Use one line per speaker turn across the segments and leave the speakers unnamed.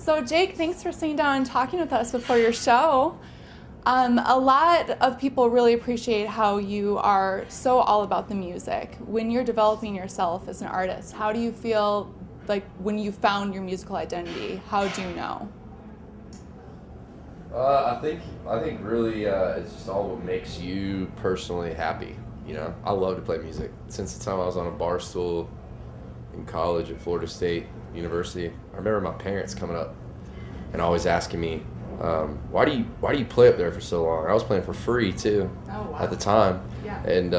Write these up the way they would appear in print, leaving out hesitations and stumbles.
So Jake, thanks for sitting down and talking with us before your show. A lot of people really appreciate how you are so all about the music. When you're developing yourself as an artist, how do you feel like when you found your musical identity? How do you know?
I think really it's just all what makes you personally happy. You know, I love to play music. Since the time I was on a bar stool in college at Florida State University, I remember my parents coming up and always asking me, why do you play up there for so long? I was playing for free too.
Oh, wow.
At the time.
Yeah.
And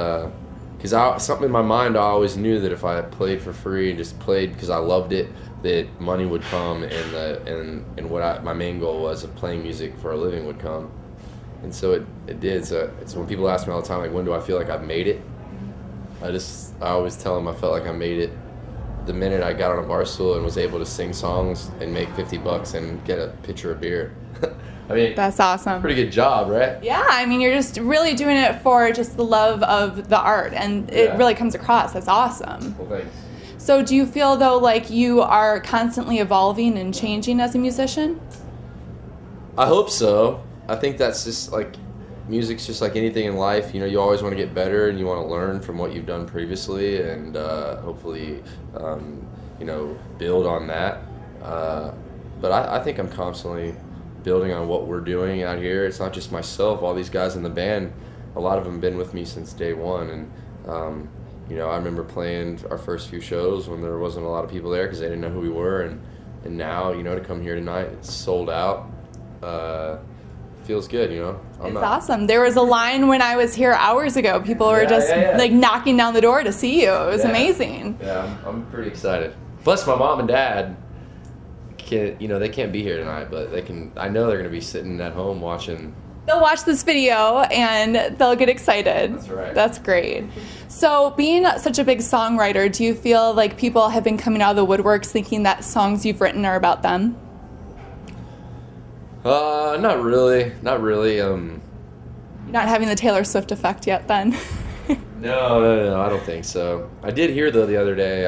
because something in my mind, I always knew that if I played for free and just played because I loved it, that money would come, and what my main goal was of playing music for a living would come. And so it did. So it's when people ask me all the time, like, when do I feel like I've made it? I always tell them I felt like I made it the minute I got on a bar stool and was able to sing songs and make $50 and get a pitcher of beer. I mean,
that's awesome.
Pretty good job, right?
Yeah, I mean, you're just really doing it for just the love of the art, and it really comes across. That's awesome.
Well, thanks.
So do you feel, though, like you are constantly evolving and changing as a musician?
I hope so. I think that's just like, music's just like anything in life. You know, you always want to get better and you want to learn from what you've done previously, and hopefully, you know, build on that. But I think I'm constantly building on what we're doing out here. It's not just myself. All these guys in the band, a lot of them have been with me since day one. And, you know, I remember playing our first few shows when there wasn't a lot of people there because they didn't know who we were. And now, you know, to come here tonight, it's sold out. Feels good, you know.
It's awesome. There was a line when I was here hours ago. People were just like knocking down the door to see you. It was amazing.
Yeah, I'm pretty excited. Plus, my mom and dad they can't be here tonight, but they can. I know they're going to be sitting at home watching.
They'll watch this video and they'll get excited.
That's right.
That's great. So being such a big songwriter, do you feel like people have been coming out of the woodworks thinking that songs you've written are about them?
Not really. Not really.
You're not having the Taylor Swift effect yet, then?
No, I don't think so. I did hear, though, the other day,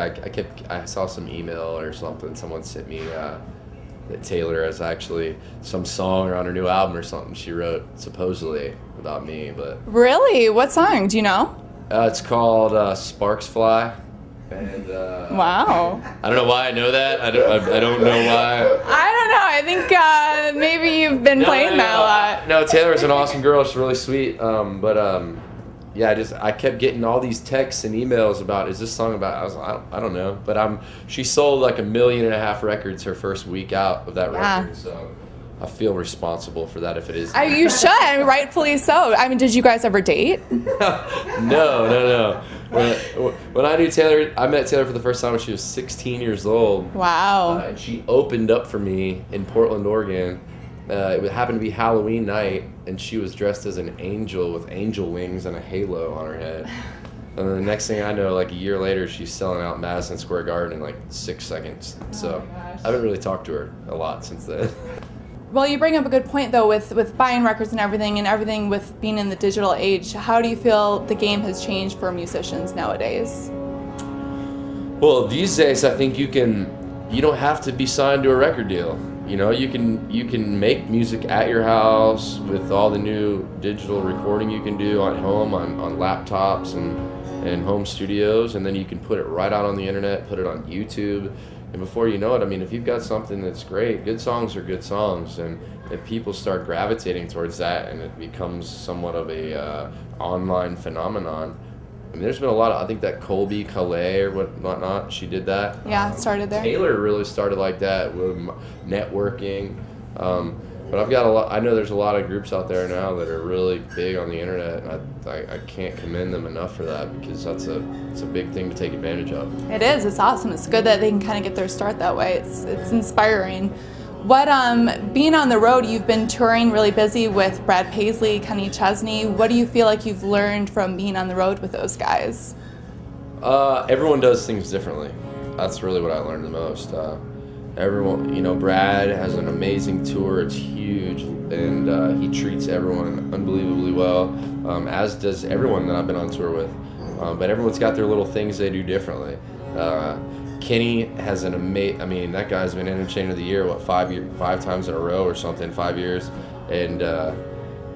I saw some email or something, someone sent me that Taylor has actually some song on her new album or something she wrote, supposedly, about me, but...
Really? What song? Do you know?
It's called Sparks Fly, and...
Wow.
I don't know why I know that. I don't know why.
I don't know. I think maybe you've been playing that a lot.
No, Taylor's an awesome girl. She's really sweet, yeah, I kept getting all these texts and emails about, is this song about, I don't know, but she sold like 1.5 million records her first week out of that record, so I feel responsible for that if it is.
You should, rightfully so. I mean, did you guys ever date?
No. When I met Taylor for the first time when she was 16 years old.
Wow.
And she opened up for me in Portland, Oregon. It happened to be Halloween night, and she was dressed as an angel with angel wings and a halo on her head. And then the next thing I know, like a year later, she's selling out Madison Square Garden in like 6 seconds. So I haven't really talked to her a lot since then.
Well, you bring up a good point, though, with buying records and everything with being in the digital age. How do you feel the game has changed for musicians nowadays?
Well, these days, I think you don't have to be signed to a record deal. You know, you can make music at your house with all the new digital recording you can do at home on laptops and home studios, and then you can put it right out on the internet, put it on YouTube, and before you know it, I mean, if you've got something that's great, good songs are good songs, and if people start gravitating towards that and it becomes somewhat of a online phenomenon. I mean, there's been a lot of, I think that Colby Calais or whatnot, she did that.
Yeah, it started there.
Taylor really started like that with networking. But I know there's a lot of groups out there now that are really big on the internet, and I can't commend them enough for that, because it's a big thing to take advantage of.
It is. It's awesome. It's good that they can kind of get their start that way. It's inspiring. What, being on the road, you've been touring really busy with Brad Paisley, Kenny Chesney. What do you feel like you've learned from being on the road with those guys?
Everyone does things differently. That's really what I learned the most. Everyone, you know, Brad has an amazing tour. It's huge, and he treats everyone unbelievably well, as does everyone that I've been on tour with. But everyone's got their little things they do differently. Kenny has an amazing. I mean, that guy's been Entertainer of the Year, what, 5 times in a row or something, 5 years, and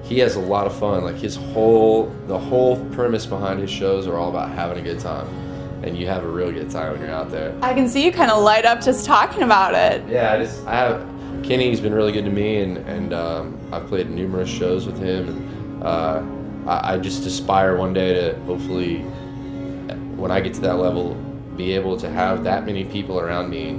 he has a lot of fun. Like the whole premise behind his shows are all about having a good time, and you have a real good time when you're out there.
I can see you kind of light up just talking about it.
Yeah, Kenny's been really good to me, and I've played numerous shows with him, and I just aspire one day to hopefully, when I get to that level, be able to have that many people around me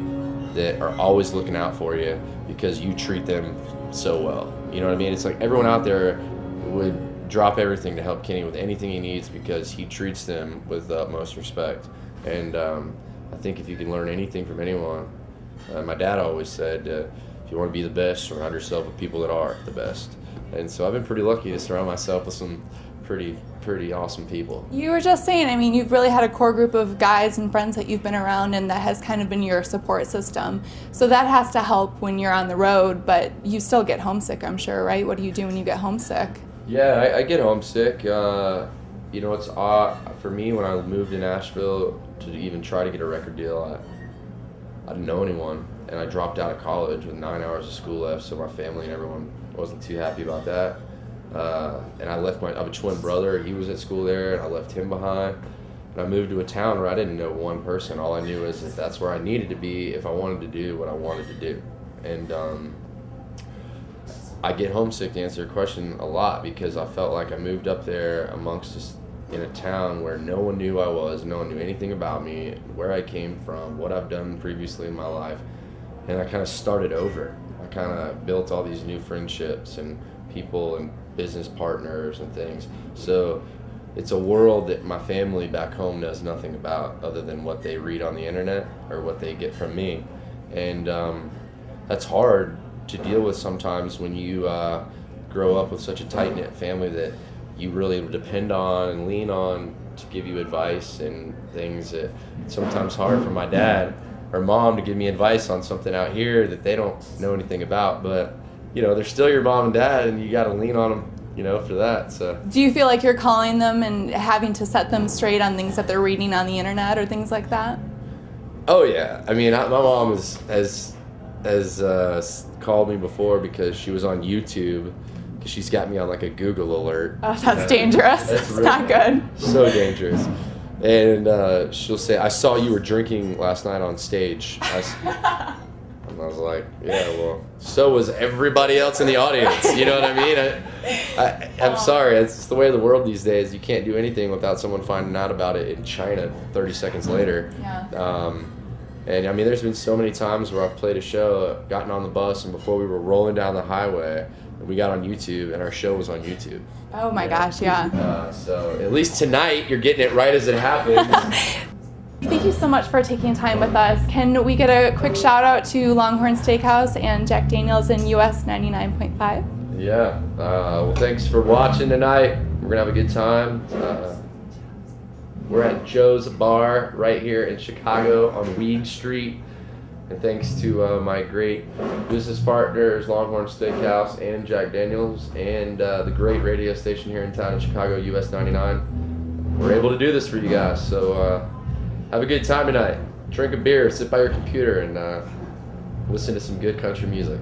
that are always looking out for you because you treat them so well. You know what I mean? It's like everyone out there would drop everything to help Kenny with anything he needs because he treats them with the utmost respect. And I think if you can learn anything from anyone, my dad always said, if you want to be the best, surround yourself with people that are the best. And so I've been pretty lucky to surround myself with some pretty awesome people.
You were just saying, I mean, you've really had a core group of guys and friends that you've been around, and that has kind of been your support system. So that has to help when you're on the road, but you still get homesick, I'm sure, right? What do you do when you get homesick?
Yeah, I get homesick. You know, it's odd for me when I moved to Nashville to even try to get a record deal. I didn't know anyone, and I dropped out of college with 9 hours of school left, so my family and everyone wasn't too happy about that. And I have a twin brother. He was at school there, and I left him behind. And I moved to a town where I didn't know one person. All I knew is that that's where I needed to be if I wanted to do what I wanted to do. And I get homesick, to answer your question, a lot because I felt like I moved up there in a town where no one knew I was, no one knew anything about me, where I came from, what I've done previously in my life. And I kind of started over. I kind of built all these new friendships and people and business partners and things. So it's a world that my family back home knows nothing about other than what they read on the internet or what they get from me. And that's hard to deal with sometimes when you grow up with such a tight-knit family that you really depend on and lean on to give you advice and things. That it's sometimes hard for my dad or mom to give me advice on something out here that they don't know anything about, but you know, they're still your mom and dad, and you got to lean on them, you know, for that. So, do
you feel like you're calling them and having to set them straight on things that they're reading on the internet or things like that?
Oh yeah, I mean, my mom has called me before because she was on YouTube, because she's got me on like a Google alert.
Oh, that's dangerous. That's really not good.
So dangerous. And she'll say, "I saw you were drinking last night on stage." And I was like, yeah, well, so was everybody else in the audience. You know what I mean? I'm sorry. It's the way of the world these days. You can't do anything without someone finding out about it in China 30 seconds later.
Yeah.
And I mean, there's been so many times where I've played a show, gotten on the bus, and before we were rolling down the highway, we got on YouTube, and our show was on YouTube.
Oh my gosh, yeah.
So at least tonight, you're getting it right as it happens.
Thank you so much for taking time with us. Can we get a quick shout out to Longhorn Steakhouse and Jack Daniels in US 99.5?
Yeah. Well, thanks for watching tonight. We're going to have a good time. We're at Joe's Bar right here in Chicago on Weed Street. And thanks to my great business partners, Longhorn Steakhouse and Jack Daniels, and the great radio station here in town in Chicago, US 99. We're able to do this for you guys. So have a good time tonight. Drink a beer, sit by your computer, and listen to some good country music.